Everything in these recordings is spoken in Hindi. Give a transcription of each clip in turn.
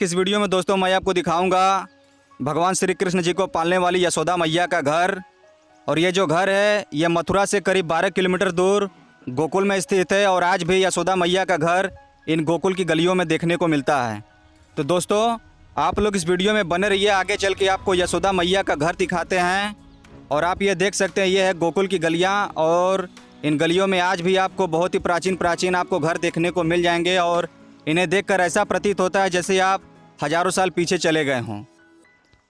इस वीडियो में दोस्तों मैं आपको दिखाऊंगा भगवान श्री कृष्ण जी को पालने वाली यशोदा मैया का घर। और ये जो घर है ये मथुरा से करीब 12 किलोमीटर दूर गोकुल में स्थित है। और आज भी यशोदा मैया का घर इन गोकुल की गलियों में देखने को मिलता है। तो दोस्तों आप लोग इस वीडियो में बने रहिए, आगे चल के आपको यशोदा मैया का घर दिखाते हैं। और आप ये देख सकते हैं ये है गोकुल की गलियाँ, और इन गलियों में आज भी आपको बहुत ही प्राचीन आपको घर देखने को मिल जाएंगे। और इन्हें देखकर ऐसा प्रतीत होता है जैसे आप हज़ारों साल पीछे चले गए हों।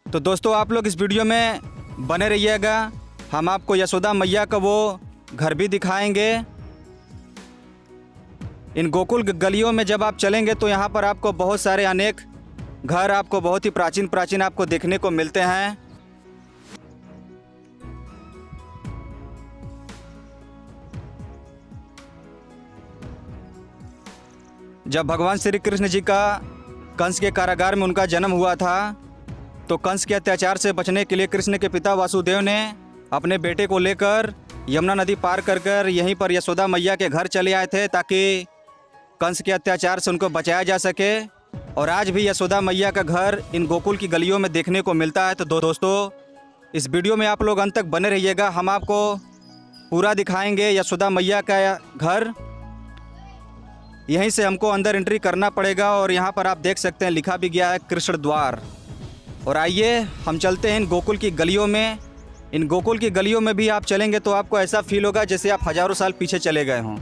तो दोस्तों आप लोग इस वीडियो में बने रहिएगा, हम आपको यशोदा मैया का वो घर भी दिखाएंगे। इन गोकुल गलियों में जब आप चलेंगे तो यहाँ पर आपको बहुत सारे अनेक घर आपको बहुत ही प्राचीन आपको देखने को मिलते हैं। जब भगवान श्री कृष्ण जी का कंस के कारागार में उनका जन्म हुआ था, तो कंस के अत्याचार से बचने के लिए कृष्ण के पिता वासुदेव ने अपने बेटे को लेकर यमुना नदी पार कर यहीं पर यशोदा मैया के घर चले आए थे, ताकि कंस के अत्याचार से उनको बचाया जा सके। और आज भी यशोदा मैया का घर इन गोकुल की गलियों में देखने को मिलता है। तो दोस्तों इस वीडियो में आप लोग अंत तक बने रहिएगा, हम आपको पूरा दिखाएंगे यशोदा मैया का घर। यहीं से हमको अंदर एंट्री करना पड़ेगा, और यहाँ पर आप देख सकते हैं लिखा भी गया है कृष्ण द्वार। और आइए हम चलते हैं इन गोकुल की गलियों में। इन गोकुल की गलियों में भी आप चलेंगे तो आपको ऐसा फील होगा जैसे आप हज़ारों साल पीछे चले गए हों।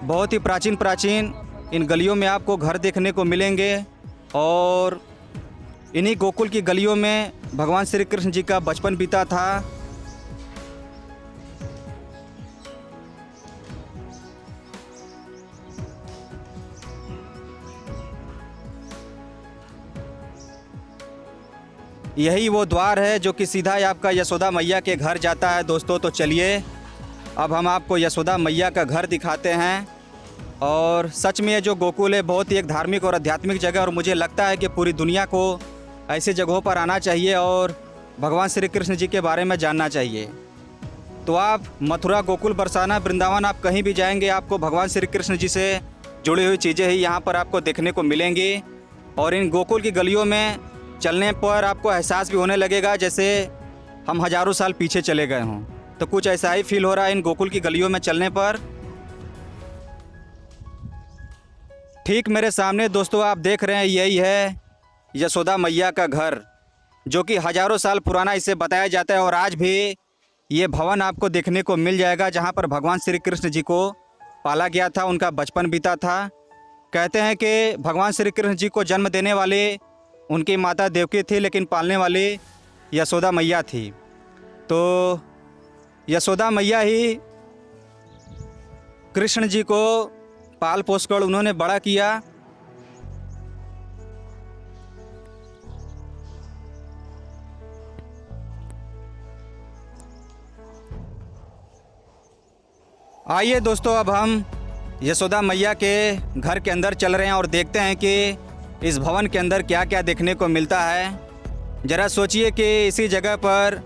बहुत ही प्राचीन इन गलियों में आपको घर देखने को मिलेंगे। और इन्हीं गोकुल की गलियों में भगवान श्री कृष्ण जी का बचपन बीता था। यही वो द्वार है जो कि सीधा ही आपका यशोदा मैया के घर जाता है। दोस्तों तो चलिए अब हम आपको यशोदा मैया का घर दिखाते हैं। और सच में ये जो गोकुल है बहुत ही एक धार्मिक और आध्यात्मिक जगह, और मुझे लगता है कि पूरी दुनिया को ऐसी जगहों पर आना चाहिए और भगवान श्री कृष्ण जी के बारे में जानना चाहिए। तो आप मथुरा, गोकुल, बरसाना, वृंदावन आप कहीं भी जाएंगे आपको भगवान श्री कृष्ण जी से जुड़ी हुई चीज़ें ही यहाँ पर आपको देखने को मिलेंगी। और इन गोकुल की गलियों में चलने पर आपको एहसास भी होने लगेगा जैसे हम हज़ारों साल पीछे चले गए हों। तो कुछ ऐसा ही फील हो रहा है इन गोकुल की गलियों में चलने पर। ठीक मेरे सामने दोस्तों आप देख रहे हैं यही है यशोदा मैया का घर, जो कि हज़ारों साल पुराना इसे बताया जाता है। और आज भी ये भवन आपको देखने को मिल जाएगा जहाँ पर भगवान श्री कृष्ण जी को पाला गया था, उनका बचपन बीता था। कहते हैं कि भगवान श्री कृष्ण जी को जन्म देने वाले उनकी माता देवकी थी, लेकिन पालने वाली यशोदा मैया थी। तो यशोदा मैया ही कृष्ण जी को पाल पोस कर उन्होंने बड़ा किया। आइए दोस्तों अब हम यशोदा मैया के घर के अंदर चल रहे हैं और देखते हैं कि इस भवन के अंदर क्या क्या देखने को मिलता है। ज़रा सोचिए कि इसी जगह पर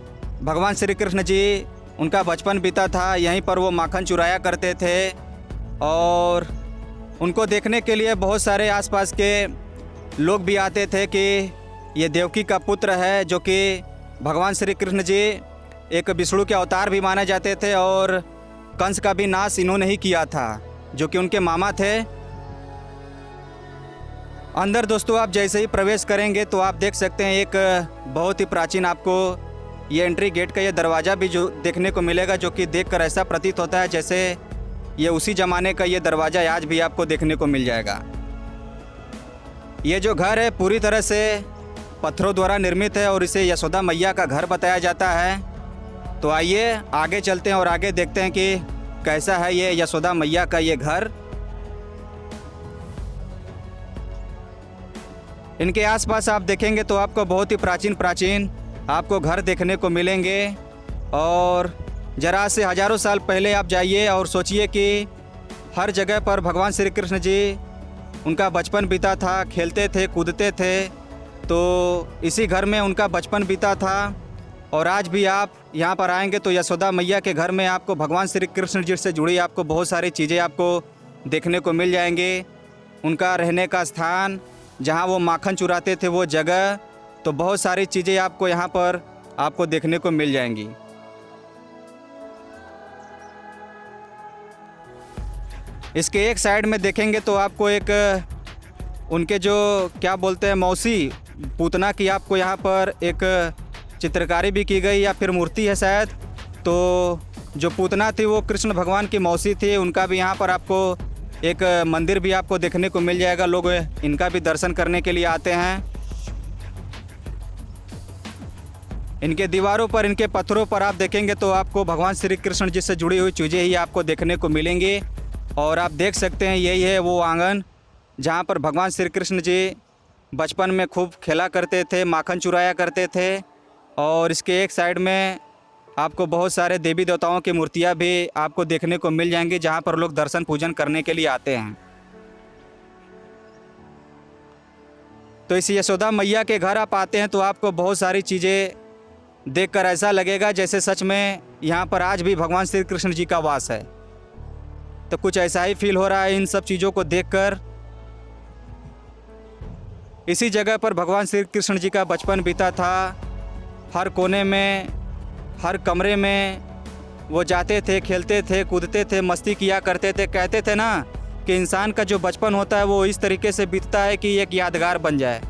भगवान श्री कृष्ण जी उनका बचपन बीता था, यहीं पर वो माखन चुराया करते थे। और उनको देखने के लिए बहुत सारे आसपास के लोग भी आते थे कि ये देवकी का पुत्र है, जो कि भगवान श्री कृष्ण जी एक विष्णु के अवतार भी माने जाते थे। और कंस का भी नाश इन्होंने ही किया था, जो कि उनके मामा थे। अंदर दोस्तों आप जैसे ही प्रवेश करेंगे तो आप देख सकते हैं एक बहुत ही प्राचीन आपको ये एंट्री गेट का ये दरवाज़ा भी जो देखने को मिलेगा, जो कि देखकर ऐसा प्रतीत होता है जैसे ये उसी ज़माने का ये दरवाज़ा आज भी आपको देखने को मिल जाएगा। ये जो घर है पूरी तरह से पत्थरों द्वारा निर्मित है और इसे यशोदा मैया का घर बताया जाता है। तो आइए आगे चलते हैं और आगे देखते हैं कि कैसा है ये यशोदा मैया का ये घर। इनके आसपास आप देखेंगे तो आपको बहुत ही प्राचीन आपको घर देखने को मिलेंगे। और ज़रा से हज़ारों साल पहले आप जाइए और सोचिए कि हर जगह पर भगवान श्री कृष्ण जी उनका बचपन बीता था, खेलते थे, कूदते थे। तो इसी घर में उनका बचपन बीता था। और आज भी आप यहाँ पर आएंगे तो यशोदा मैया के घर में आपको भगवान श्री कृष्ण जी से जुड़ी आपको बहुत सारी चीज़ें आपको देखने को मिल जाएंगे। उनका रहने का स्थान, जहाँ वो माखन चुराते थे वो जगह, तो बहुत सारी चीज़ें आपको यहाँ पर आपको देखने को मिल जाएंगी। इसके एक साइड में देखेंगे तो आपको एक उनके जो क्या बोलते हैं मौसी पूतना की आपको यहाँ पर एक चित्रकारी भी की गई या फिर मूर्ति है शायद। तो जो पूतना थी वो कृष्ण भगवान की मौसी थी, उनका भी यहाँ पर आपको एक मंदिर भी आपको देखने को मिल जाएगा। लोग इनका भी दर्शन करने के लिए आते हैं। इनके दीवारों पर, इनके पत्थरों पर आप देखेंगे तो आपको भगवान श्री कृष्ण जी से जुड़ी हुई चीज़ें ही आपको देखने को मिलेंगी। और आप देख सकते हैं यही है वो आंगन जहाँ पर भगवान श्री कृष्ण जी बचपन में खूब खेला करते थे, माखन चुराया करते थे। और इसके एक साइड में आपको बहुत सारे देवी देवताओं की मूर्तियाँ भी आपको देखने को मिल जाएंगी, जहाँ पर लोग दर्शन पूजन करने के लिए आते हैं। तो इस यशोदा मैया के घर आप आते हैं तो आपको बहुत सारी चीज़ें देखकर ऐसा लगेगा जैसे सच में यहाँ पर आज भी भगवान श्री कृष्ण जी का वास है। तो कुछ ऐसा ही फील हो रहा है इन सब चीज़ों को देखकर। इसी जगह पर भगवान श्री कृष्ण जी का बचपन बीता था। हर कोने में, हर कमरे में वो जाते थे, खेलते थे, कूदते थे, मस्ती किया करते थे। कहते थे ना कि इंसान का जो बचपन होता है वो इस तरीके से बीतता है कि एक यादगार बन जाए।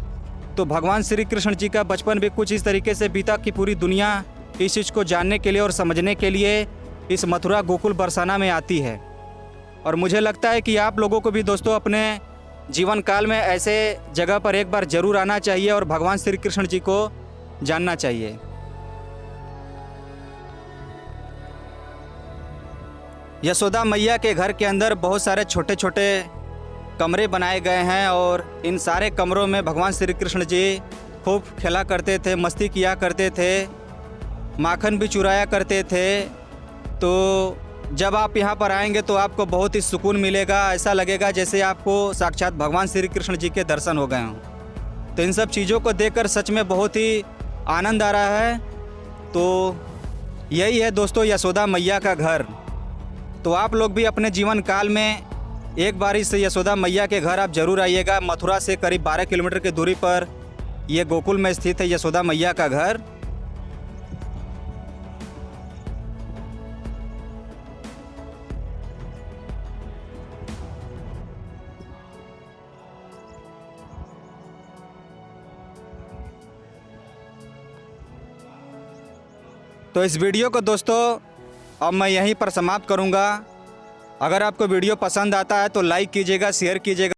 तो भगवान श्री कृष्ण जी का बचपन भी कुछ इस तरीके से बीता कि पूरी दुनिया इस चीज़ को जानने के लिए और समझने के लिए इस मथुरा गोकुल बरसाना में आती है। और मुझे लगता है कि आप लोगों को भी दोस्तों अपने जीवन काल में ऐसे जगह पर एक बार ज़रूर आना चाहिए और भगवान श्री कृष्ण जी को जानना चाहिए। यशोदा मैया के घर के अंदर बहुत सारे छोटे छोटे कमरे बनाए गए हैं और इन सारे कमरों में भगवान श्री कृष्ण जी खूब खेला करते थे, मस्ती किया करते थे, माखन भी चुराया करते थे। तो जब आप यहाँ पर आएंगे तो आपको बहुत ही सुकून मिलेगा। ऐसा लगेगा जैसे आपको साक्षात भगवान श्री कृष्ण जी के दर्शन हो गए हों। तो इन सब चीज़ों को देखकर सच में बहुत ही आनंद आ रहा है। तो यही है दोस्तों यशोदा मैया का घर। तो आप लोग भी अपने जीवन काल में एक बार इस यशोदा मैया के घर आप जरूर आइएगा। मथुरा से करीब 12 किलोमीटर की दूरी पर ये गोकुल में स्थित है यशोदा मैया का घर। तो इस वीडियो को दोस्तों अब मैं यहीं पर समाप्त करूंगा। अगर आपको वीडियो पसंद आता है तो लाइक कीजिएगा, शेयर कीजिएगा।